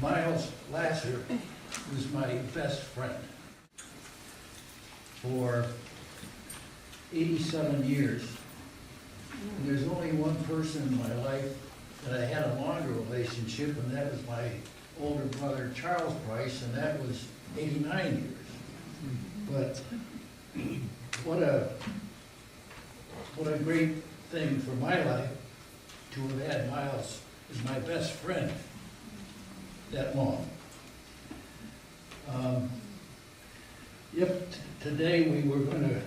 Miles Lasser was my best friend for 87 years. And there's only one person in my life that I had a longer relationship, and that was my older brother, Charles Price, and that was 89 years. But what a great thing for my life to have had Miles as my best friend that long. If today we were going to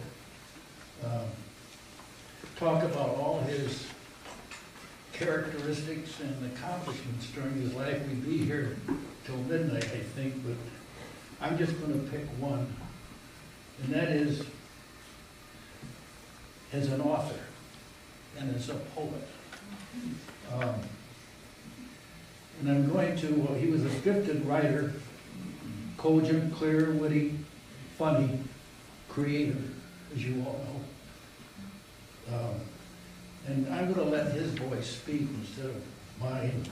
talk about all his characteristics and accomplishments during his life, we'd be here till midnight, I think, but I'm just going to pick one, and that is as an author and as a poet. And I'm going to, well, he was a gifted writer, cogent, clear, witty, funny, creative, as you all know. And I'm going to let his voice speak instead of mine.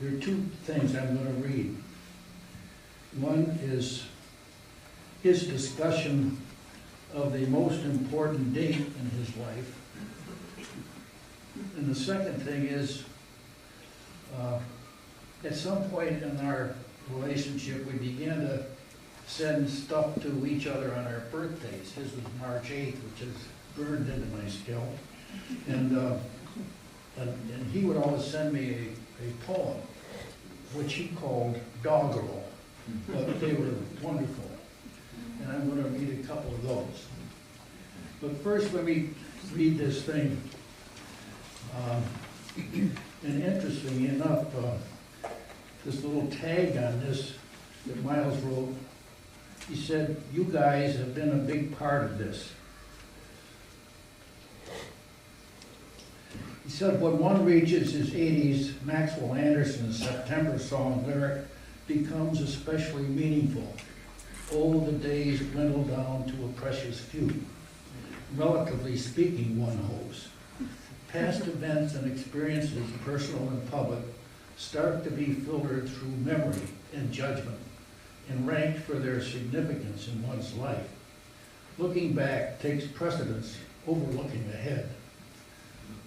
There are two things I'm going to read. One is his discussion of the most important date in his life. And the second thing is, at some point in our relationship, we began to send stuff to each other on our birthdays. His was March 8th, which is burned into my skull. And he would always send me a poem, which he called doggerel, but they were wonderful. And I'm going to read a couple of those. But first, let me read this thing. And interestingly enough, this little tag on this that Miles wrote, he said, "You guys have been a big part of this." He said, when one reaches his 80s, Maxwell Anderson's September song lyric becomes especially meaningful. Oh, the days dwindle down to a precious few. Relatively speaking, one hopes. Past events and experiences, personal and public, start to be filtered through memory and judgment and ranked for their significance in one's life. Looking back takes precedence over looking ahead.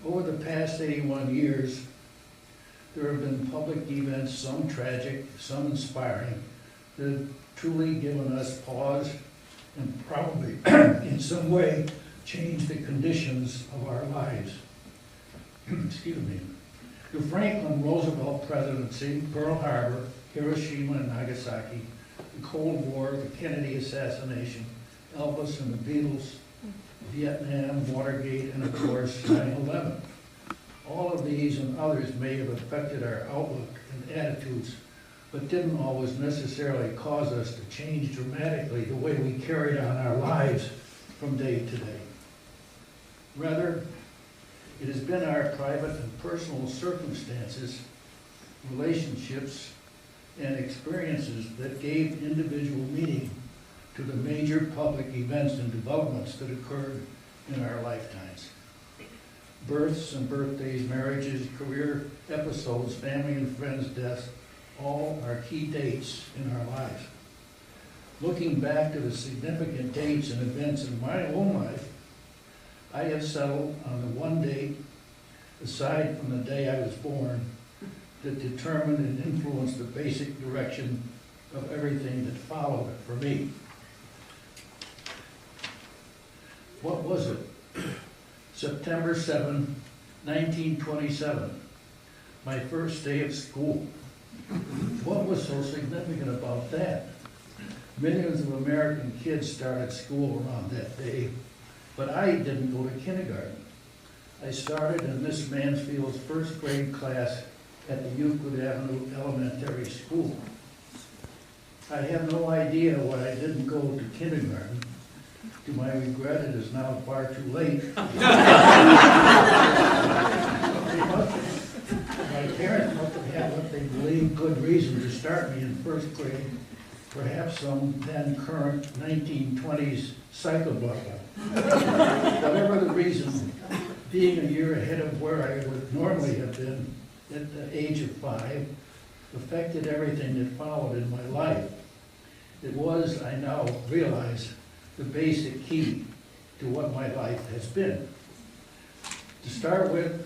Over the past 81 years, there have been public events, some tragic, some inspiring, that have truly given us pause and probably in some way changed the conditions of our lives. Excuse me. The Franklin Roosevelt presidency, Pearl Harbor, Hiroshima and Nagasaki, the Cold War, the Kennedy assassination, Elvis and the Beatles, Vietnam, Watergate, and of course 9/11. All of these and others may have affected our outlook and attitudes, but didn't always necessarily cause us to change dramatically the way we carried on our lives from day to day. Rather, it has been our private and personal circumstances, relationships, and experiences that gave individual meaning to the major public events and developments that occurred in our lifetimes. Births and birthdays, marriages, career episodes, family and friends' deaths, all are key dates in our lives. Looking back to the significant dates and events in my own life, I have settled on the one date, aside from the day I was born, that determined and influenced the basic direction of everything that followed it for me. What was it? September 7, 1927, my first day of school. What was so significant about that? Millions of American kids started school around that day, but I didn't go to kindergarten. I started in Miss Mansfield's first grade class at the Euclid Avenue Elementary School. I have no idea why I didn't go to kindergarten. To my regret, it is now far too late. My parents must have had what they believed good reason to start me in first grade, perhaps some then current 1920s psychobabble. Whatever the reason, being a year ahead of where I would normally have been at the age of 5 affected everything that followed in my life. It was, I now realize, the basic key to what my life has been. To start with,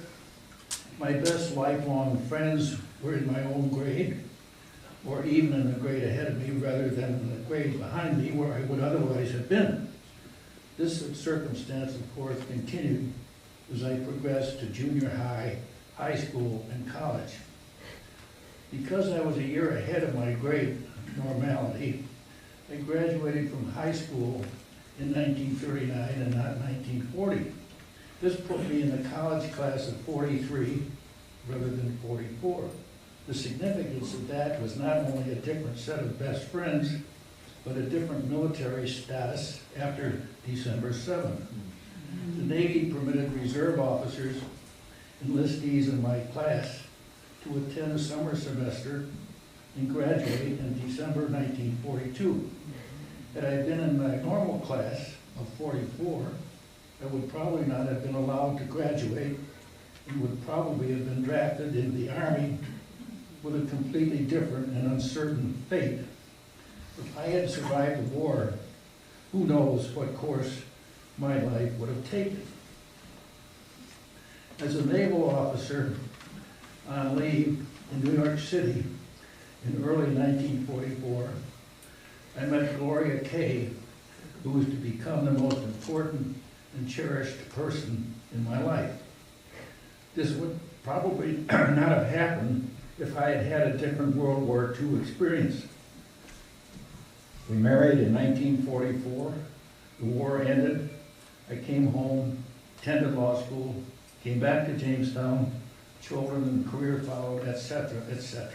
my best lifelong friends were in my own grade, or even in the grade ahead of me rather than in the grade behind me where I would otherwise have been. This circumstance, of course, continued as I progressed to junior high, high school, and college. Because I was a year ahead of my grade normality, I graduated from high school in 1939 and not 1940. This put me in the college class of 43 rather than 44. The significance of that was not only a different set of best friends, but a different military status after December 7th. The Navy permitted reserve officers, enlistees in my class, to attend a summer semester and graduate in December 1942. Had I been in my normal class of 44, I would probably not have been allowed to graduate and would probably have been drafted into the Army with a completely different and uncertain fate. If I had survived the war, who knows what course my life would have taken. As a naval officer on leave in New York City in early 1944, I met Gloria Kay, who was to become the most important and cherished person in my life. This would probably not have happened if I had had a different World War II experience. We married in 1944. The war ended. I came home, attended law school, came back to Jamestown, children and career followed, etc., etc.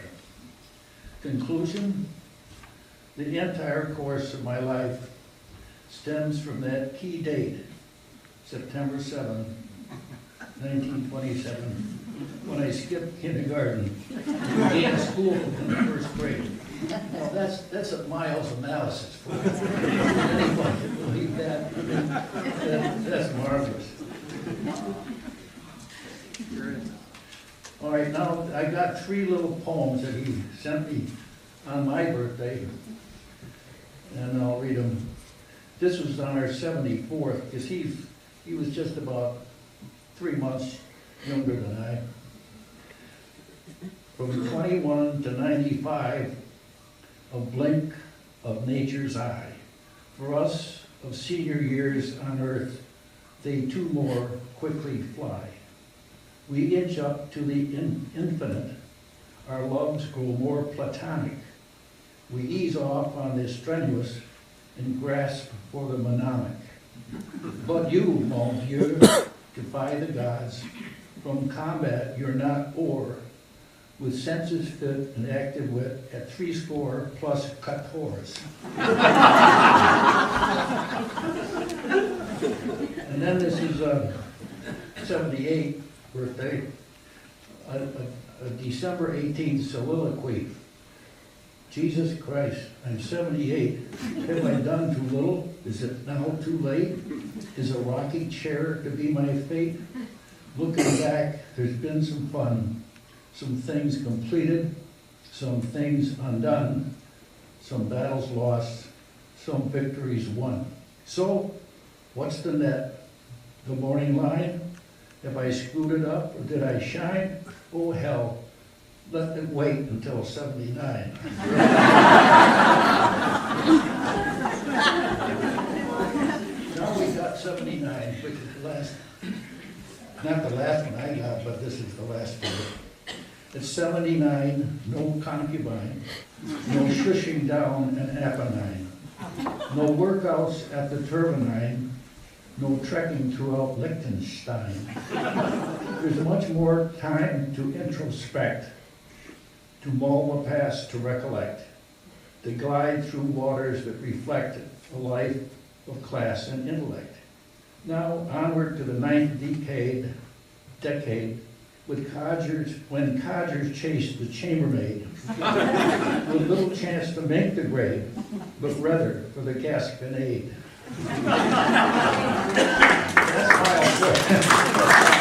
Conclusion, the entire course of my life stems from that key date, September 7, 1927, when I skipped kindergarten and began school in the first grade. Well, that's a Miles analysis for you. Anyone can believe that? That's marvelous. All right, now I got 3 little poems that he sent me on my birthday, and I'll read them. This was on our 74th, because he was just about 3 months younger than I. From 21 to 95, a blink of nature's eye. For us of senior years on earth, they too more quickly fly. We inch up to the infinite. Our loves grow more platonic. We ease off on the strenuous and grasp for the mnemonic. But you, mon vieux, defy the gods. From combat you're not o'er. With senses fit and active wit at 80 plus 14. And then this is 78 birthday, a December 18th soliloquy. Jesus Christ, I'm 78. Have I done too little? Is it now too late? Is a rocking chair to be my fate? Looking back, there's been some fun. Some things completed, some things undone, some battles lost, some victories won. So, what's the net? The morning line? Have I screwed it up or did I shine? Oh hell, let it wait until 79. Now we got 79, which is the last, not the last one I got, but this is the last one. At 79, no concubine, no shushing down an Apennine, no workouts at the Turbine, no trekking throughout Liechtenstein. There's much more time to introspect, to mull the past, to recollect, to glide through waters that reflect a life of class and intellect. Now onward to the 9th decade, when codgers chased the chambermaid, with little chance to make the grade, but rather for the gasconade. That's how I